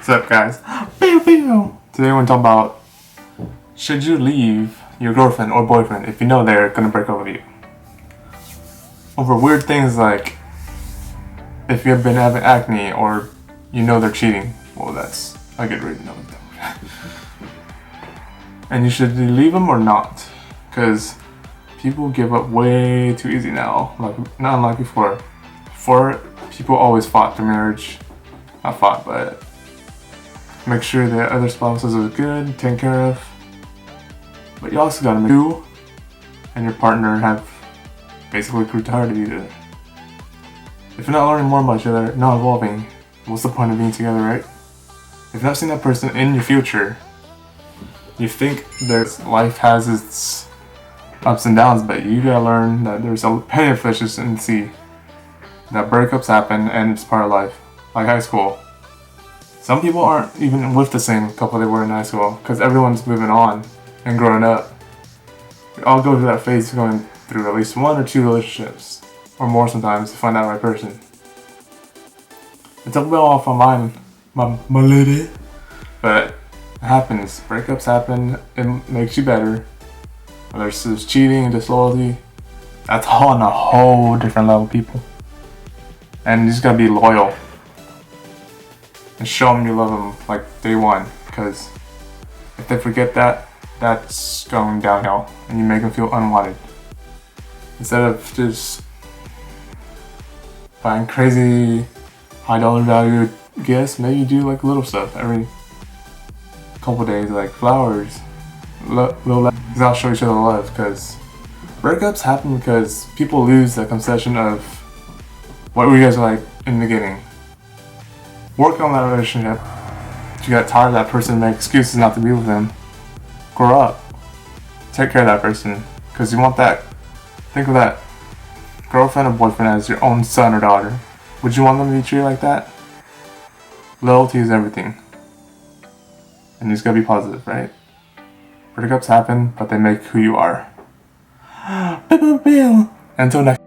What's up, guys? Today we're going to talk about, should you leave your girlfriend or boyfriend if you know they're going to break up with you? Over weird things like if you've been having acne or you know they're cheating. Well, I get rid of that. And you should leave them or not? Because people give up way too easy now, not unlike before. Before, people always fought for marriage. Not fought, but make sure that other spouses are good, taken care of. But you also gotta make you and your partner have basically grew tired of each other. If you're not learning more about each other, not evolving, what's the point of being together, right? If you're not seeing that person in your future, you think that life has its ups and downs, but you gotta learn that there's plenty of fishes in the sea. That breakups happen and it's part of life. Like high school. Some people aren't even with the same couple they were in high school because everyone's moving on and growing up. We all go through that phase of going through at least one or two relationships, or more sometimes, to find that right person. It's a little off on mine, my lady. But it happens. Breakups happen. It makes you better. Whether it's just cheating and disloyalty, that's all on a whole different level, people. And you just gotta be loyal. And show them you love them like day one. Because if they forget that, that's going downhill. And you make them feel unwanted. Instead of just buying crazy high dollar value gifts, maybe you do like little stuff every couple days, like flowers. That'll show each other love. Because breakups happen because people lose the concession of what were you guys like in the beginning. Work on that relationship. If you got tired of that person, make excuses not to be with them. Grow up. Take care of that person. Because you want that. Think of that girlfriend or boyfriend as your own son or daughter. Would you want them to be treated like that? Loyalty is everything. And you just gotta be positive, right? Breakups happen, but they make who you are. Until next